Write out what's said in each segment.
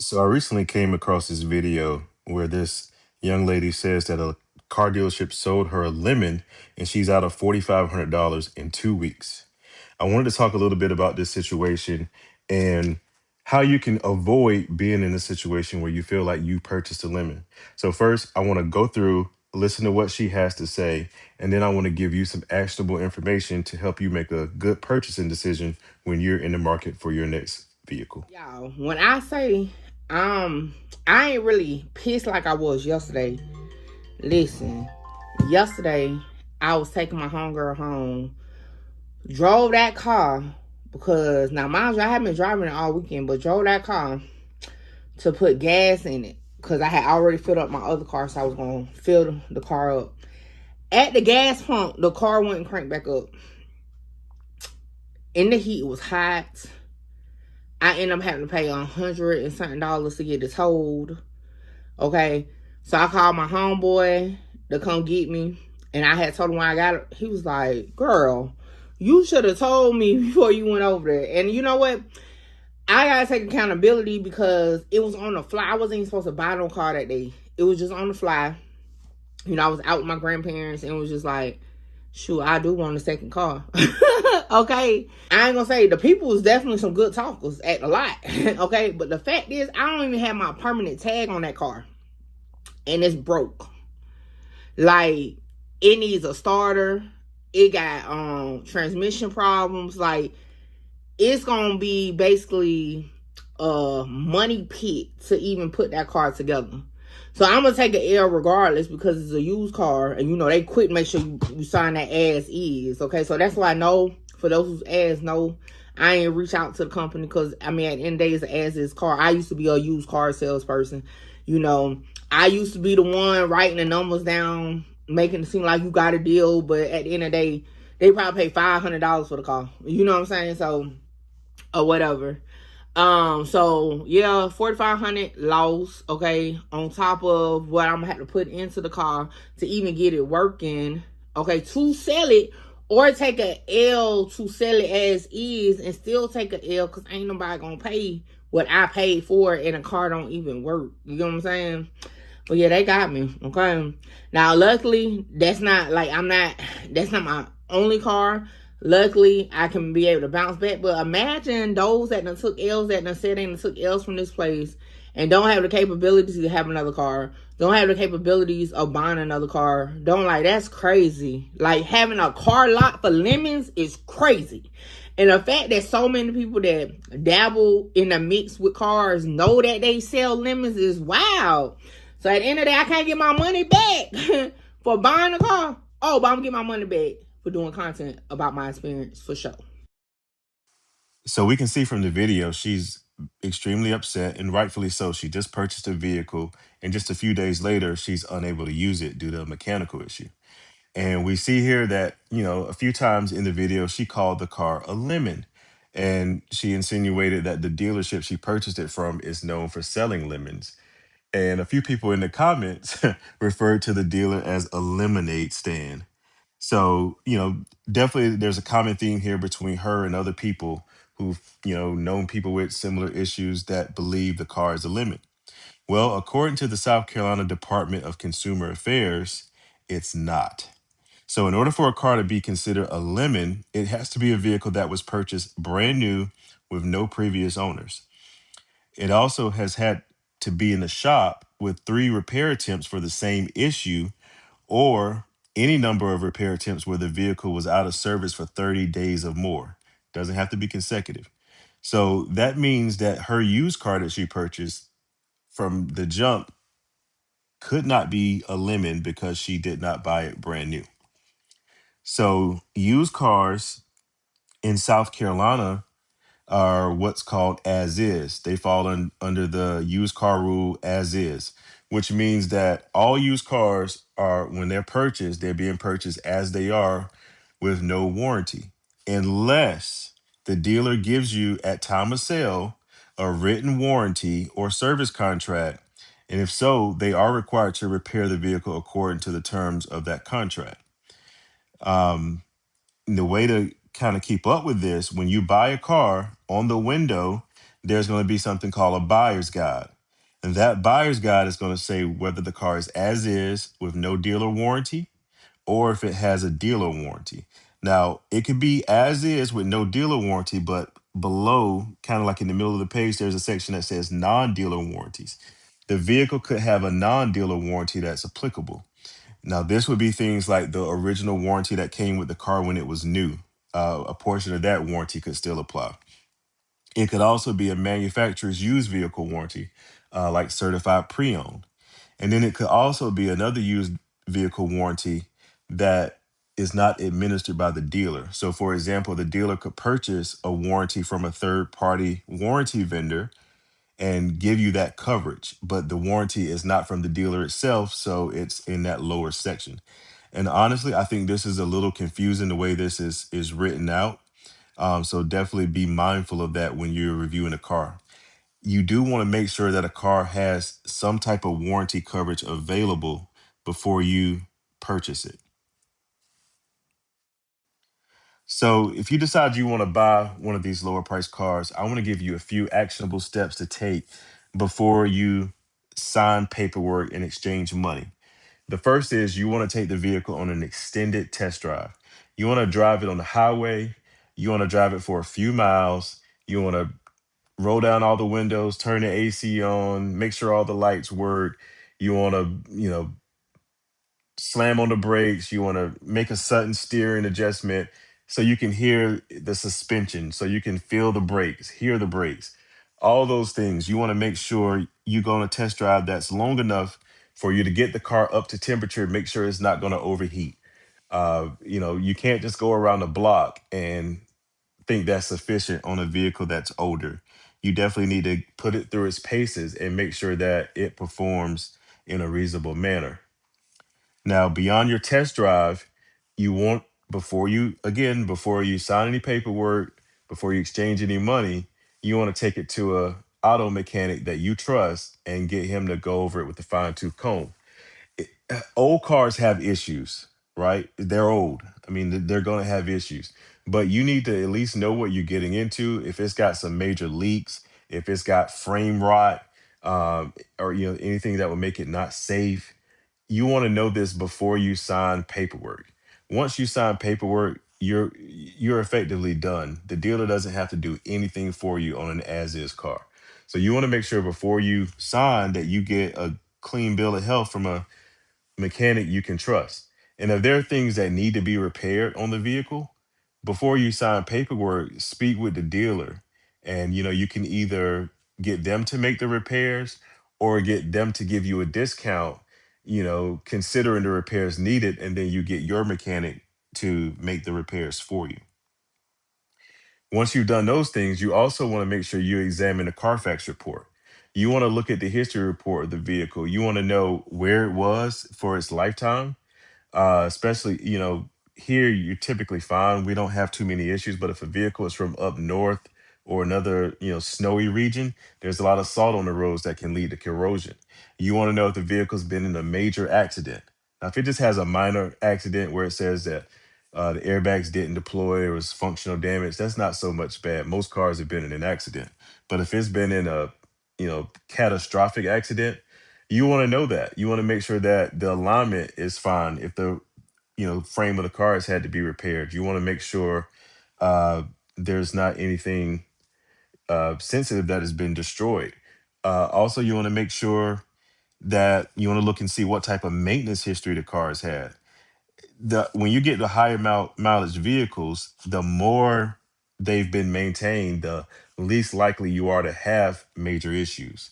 So I recently came across this video where this young lady says that a car dealership sold her a lemon and she's out of $4,500 in 2 weeks. I wanted to talk a little bit about this situation and how you can avoid being in a situation where you feel like you purchased a lemon. So first, I want to go through, listen to what she has to say, and then I want to give you some actionable information to help you make a good purchasing decision when you're in the market for your next vehicle. Y'all, when I say um I ain't really pissed like I was yesterday. Listen, yesterday I was taking my homegirl home, drove that car because now mind you I haven't been driving it all weekend, but drove that car to put gas in it because I had already filled up my other car, so I was gonna fill the car up. At the gas pump, the car wouldn't crank back up. In the heat, it was hot. I ended up having to pay $100 and something to get it towed. Okay. So I called my homeboy to come get me. And I had told him when I got it, he was like, girl, you should have told me before you went over there. And you know what? I gotta take accountability because it was on the fly. I wasn't even supposed to buy no car that day. It was just on the fly. You know, I was out with my grandparents and it was just like, shoot, I do want a second car. Okay. I ain't gonna say the people was definitely some good talkers at the lot. Okay. But the fact is, I don't even have my permanent tag on that car. And it's broke. Like, it needs a starter. It got transmission problems. Like, it's gonna be basically a money pit to even put that car together. So I'm gonna take an L regardless because it's a used car, and you know they quit. Make sure you sign that as is. Okay, so that's why I know for those who as know, I ain't reach out to the company because I mean at the end of the day it's an as is car. I used to be a used car salesperson. You know, I used to be the one writing the numbers down, making it seem like you got a deal, but at the end of the day, they probably pay $500 for the car. You know what I'm saying? So or whatever. So yeah, 4,500 loss, okay, on top of what I'm gonna have to put into the car to even get it working, okay, to sell it or take a L to sell it as is and still take a L because ain't nobody gonna pay what I paid for it and a car don't even work. You know what I'm saying? But yeah, they got me, okay. Now, luckily, that's not my only car. Luckily, I can be able to bounce back. But imagine those that done took L's, that done said they done took L's from this place and don't have the capabilities to have another car. Don't have the capabilities of buying another car. That's crazy. Like, having a car lot for lemons is crazy. And the fact that so many people that dabble in the mix with cars know that they sell lemons is wild. So at the end of the day, I can't get my money back for buying a car. Oh, but I'm gonna get my money back for doing content about my experience for sure. So we can see from the video, she's extremely upset and rightfully so. She just purchased a vehicle and just a few days later, she's unable to use it due to a mechanical issue. And we see here that, a few times in the video, she called the car a lemon. And she insinuated that the dealership she purchased it from is known for selling lemons. And a few people in the comments referred to the dealer as a lemonade stand. So, definitely there's a common theme here between her and other people who've, known people with similar issues that believe the car is a lemon. Well, according to the South Carolina Department of Consumer Affairs, it's not. So, in order for a car to be considered a lemon, it has to be a vehicle that was purchased brand new with no previous owners. It also has had to be in the shop with three repair attempts for the same issue or any number of repair attempts where the vehicle was out of service for 30 days or more. Doesn't have to be consecutive. So that means that her used car that she purchased from the jump could not be a lemon because she did not buy it brand new. So used cars in South Carolina are what's called as is. They fall under the used car rule as is, which means that all used cars are, when they're purchased, they're being purchased as they are with no warranty, unless the dealer gives you at time of sale a written warranty or service contract. And if so, they are required to repair the vehicle according to the terms of that contract. Um, the way to kind of keep up with this, when you buy a car, on the window there's going to be something called a buyer's guide. And that buyer's guide is going to say whether the car is as is with no dealer warranty or if it has a dealer warranty. Now, it could be as is with no dealer warranty, but below, kind of like in the middle of the page, there's a section that says non dealer warranties. The vehicle could have a non dealer warranty that's applicable. Now, this would be things like the original warranty that came with the car when it was new. A portion of that warranty could still apply. It could also be a manufacturer's used vehicle warranty, like certified pre owned. And then it could also be another used vehicle warranty that is not administered by the dealer. So, for example, the dealer could purchase a warranty from a third party warranty vendor and give you that coverage, but the warranty is not from the dealer itself. So, it's in that lower section. And honestly, I think this is a little confusing the way this is written out. So definitely be mindful of that when you're reviewing a car. You do want to make sure that a car has some type of warranty coverage available before you purchase it. So if you decide you want to buy one of these lower price cars, I want to give you a few actionable steps to take before you sign paperwork and exchange money. The first is you want to take the vehicle on an extended test drive. You want to drive it on the highway. You want to drive it for a few miles. You want to roll down all the windows, turn the AC on, make sure all the lights work. You want to, slam on the brakes. You want to make a sudden steering adjustment so you can hear the suspension, so you can feel the brakes, hear the brakes. All those things. You want to make sure you go on a test drive that's long enough for you to get the car up to temperature, make sure it's not going to overheat. You can't just go around the block and think that's sufficient on a vehicle that's older. You definitely need to put it through its paces and make sure that it performs in a reasonable manner. Now, beyond your test drive, you want before you sign any paperwork, before you exchange any money, you want to take it to a auto mechanic that you trust and get him to go over it with a fine tooth comb. Old cars have issues, right? They're old. I mean, they're going to have issues, but you need to at least know what you're getting into. If it's got some major leaks, if it's got frame rot, or anything that would make it not safe, you want to know this before you sign paperwork. Once you sign paperwork, you're effectively done. The dealer doesn't have to do anything for you on an as is car. So you want to make sure before you sign that you get a clean bill of health from a mechanic you can trust. And if there are things that need to be repaired on the vehicle, before you sign paperwork, speak with the dealer. And you can either get them to make the repairs or get them to give you a discount, considering the repairs needed, and then you get your mechanic to make the repairs for you. Once you've done those things, you also want to make sure you examine the Carfax report. You want to look at the history report of the vehicle. You want to know where it was for its lifetime, especially, here you're typically fine. We don't have too many issues, but if a vehicle is from up north or another, snowy region, there's a lot of salt on the roads that can lead to corrosion. You want to know if the vehicle's been in a major accident. Now, if it just has a minor accident where it says that the airbags didn't deploy or was functional damage, that's not so much bad. Most cars have been in an accident. But if it's been in a, catastrophic accident, you want to know that. You want to make sure that the alignment is fine. If the frame of the car has had to be repaired, you want to make sure uh, there's not anything sensitive that has been destroyed. Also, you want to make sure that you want to look and see what type of maintenance history the car has had. When you get the higher mileage vehicles, the more they've been maintained, the least likely you are to have major issues.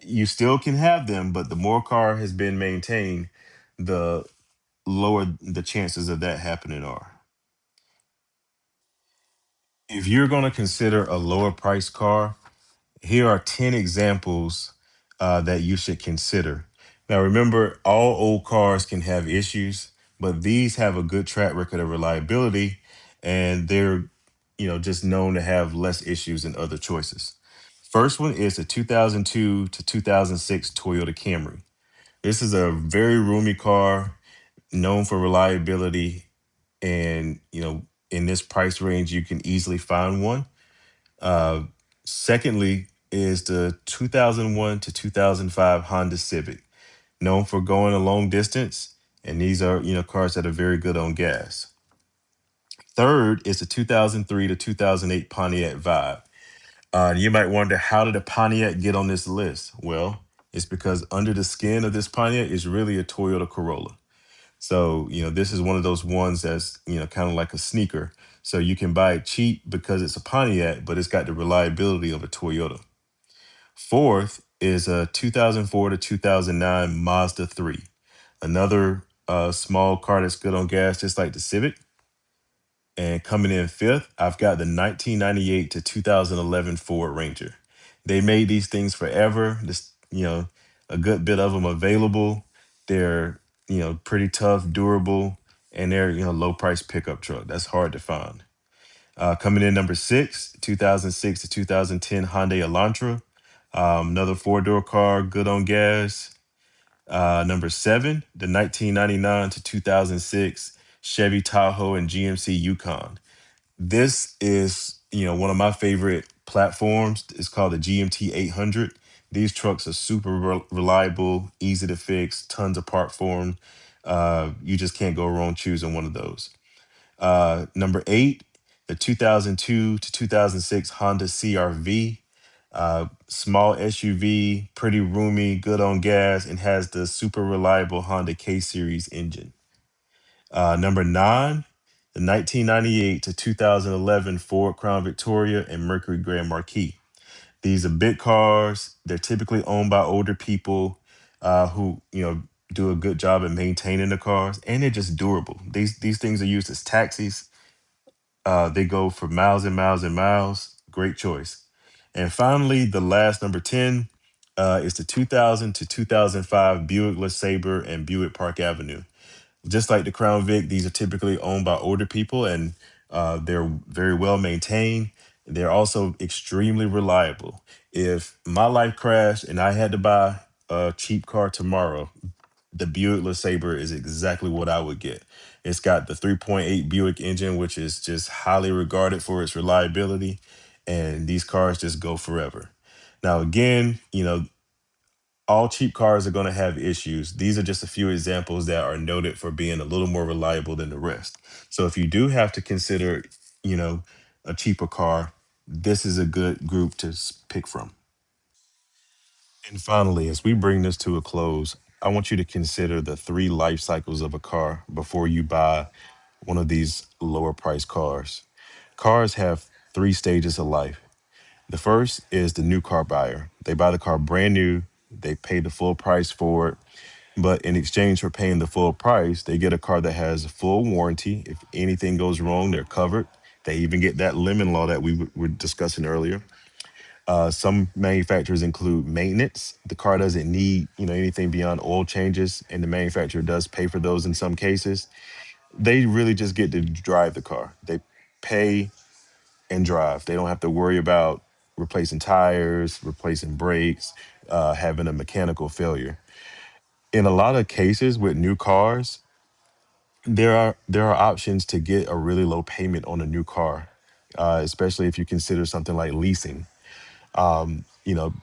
You still can have them, but the more car has been maintained, the lower the chances of that happening are. If you're going to consider a lower price car, here are 10 examples that you should consider. Now, remember, all old cars can have issues, but these have a good track record of reliability, and they're, just known to have less issues than other choices. First one is a 2002 to 2006 Toyota Camry. This is a very roomy car, known for reliability, and in this price range, you can easily find one. Secondly, is the 2001 to 2005 Honda Civic, known for going a long distance, and these are cars that are very good on gas. Third is the 2003 to 2008 Pontiac Vibe. You might wonder, how did a Pontiac get on this list? Well, it's because under the skin of this Pontiac is really a Toyota Corolla. So, this is one of those ones that's, kind of like a sneaker. So you can buy it cheap because it's a Pontiac, but it's got the reliability of a Toyota. Fourth is a 2004 to 2009 Mazda 3, another small car that's good on gas, just like the Civic. And coming in fifth, I've got the 1998 to 2011 Ford Ranger. They made these things forever. This, a good bit of them available. They're, pretty tough, durable, and they're, low price pickup truck. That's hard to find. Coming in number six, 2006 to 2010 Hyundai Elantra. Another four-door car, good on gas. Number seven, the 1999 to 2006 Chevy Tahoe and GMC Yukon. This is, one of my favorite platforms. It's called the GMT 800. These trucks are super reliable, easy to fix, tons of part for them. You just can't go wrong choosing one of those. Number eight, the 2002 to 2006 Honda CRV. Small SUV, pretty roomy, good on gas, and has the super reliable Honda K Series engine. Number nine, the 1998 to 2011 Ford Crown Victoria and Mercury Grand Marquis. These are big cars. They're typically owned by older people who, do a good job at maintaining the cars, and they're just durable. These things are used as taxis. They go for miles and miles and miles. Great choice. And finally, the last number 10 is the 2000 to 2005 Buick LeSabre and Buick Park Avenue. Just like the Crown Vic, these are typically owned by older people, and they're very well maintained. They're also extremely reliable. If my life crashed and I had to buy a cheap car tomorrow, the Buick LeSabre is exactly what I would get. It's got the 3.8 Buick engine, which is just highly regarded for its reliability, and these cars just go forever. Now, again, all cheap cars are going to have issues. These are just a few examples that are noted for being a little more reliable than the rest. So if you do have to consider, you know, a cheaper car, this is a good group to pick from. And finally, as we bring this to a close, I want you to consider the three life cycles of a car before you buy one of these lower price cars. Cars have three stages of life. The first is the new car buyer. They buy the car brand new, they pay the full price for it, but in exchange for paying the full price, they get a car that has a full warranty. If anything goes wrong, they're covered. They even get that lemon law that we were discussing earlier. Some manufacturers include maintenance. The car doesn't need, anything beyond oil changes, and the manufacturer does pay for those in some cases. They really just get to drive the car. They pay and drive. They don't have to worry about replacing tires, replacing brakes, having a mechanical failure. In a lot of cases with new cars, there are options to get a really low payment on a new car, especially if you consider something like leasing. You know,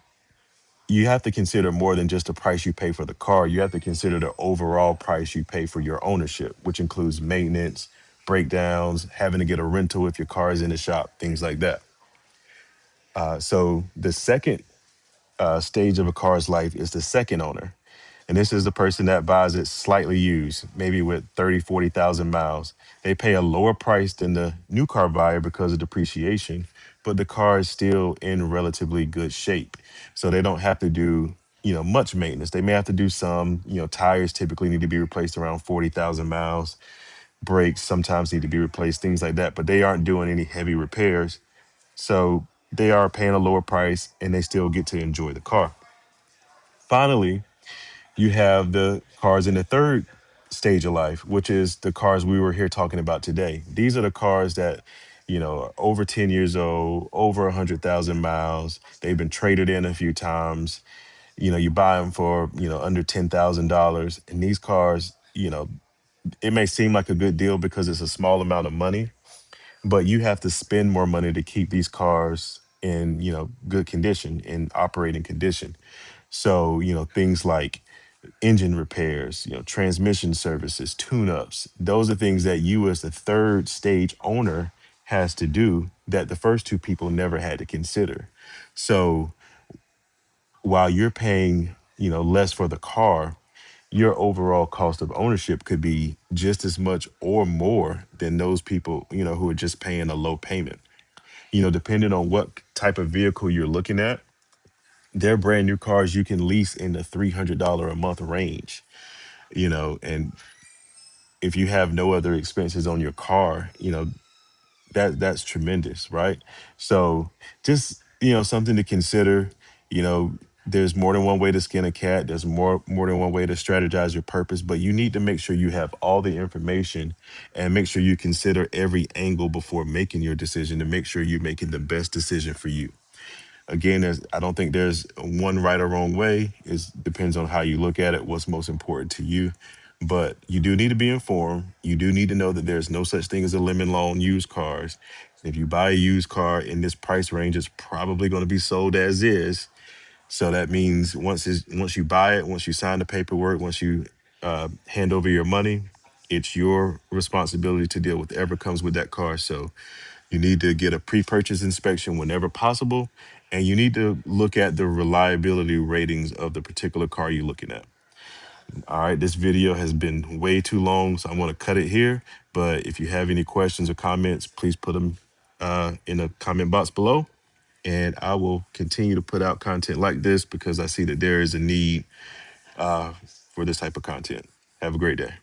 you have to consider more than just the price you pay for the car. You have to consider the overall price you pay for your ownership, which includes maintenance, breakdowns, having to get a rental if your car is in the shop, things like that. So the second stage of a car's life is the second owner. And this is the person that buys it slightly used, maybe with 30, 40,000 miles. They pay a lower price than the new car buyer because of depreciation, but the car is still in relatively good shape. So they don't have to do, much maintenance. They may have to do some, tires typically need to be replaced around 40,000 miles. Brakes sometimes need to be replaced, things like that, but they aren't doing any heavy repairs. So they are paying a lower price and they still get to enjoy the car. Finally, you have the cars in the third stage of life, which is the cars we were here talking about today. These are the cars that, are over 10 years old, over 100,000 miles. They've been traded in a few times. You buy them for, under $10,000. And these cars, it may seem like a good deal because it's a small amount of money, but you have to spend more money to keep these cars, in good condition, in operating condition. So things like engine repairs, transmission services, tune-ups, those are things that you as the third stage owner has to do that the first two people never had to consider. So while you're paying less for the car, your overall cost of ownership could be just as much or more than those people who are just paying a low payment. Depending on what type of vehicle you're looking at, they're brand new cars you can lease in the $300 a month range. And if you have no other expenses on your car, that's tremendous, right? So just something to consider. You know, there's more than one way to skin a cat. There's more than one way to strategize your purpose, but you need to make sure you have all the information and make sure you consider every angle before making your decision to make sure you're making the best decision for you. Again, I don't think there's one right or wrong way. It depends on how you look at it, what's most important to you. But you do need to be informed. You do need to know that there's no such thing as a limit law on used cars. If you buy a used car in this price range, it's probably going to be sold as is. So that means once you buy it, once you sign the paperwork, once you hand over your money, it's your responsibility to deal with whatever comes with that car. So you need to get a pre-purchase inspection whenever possible, and you need to look at the reliability ratings of the particular car you're looking at. All right, this video has been way too long, so I'm going to cut it here. But if you have any questions or comments, please put them in the comment box below, and I will continue to put out content like this because I see that there is a need for this type of content. Have a great day.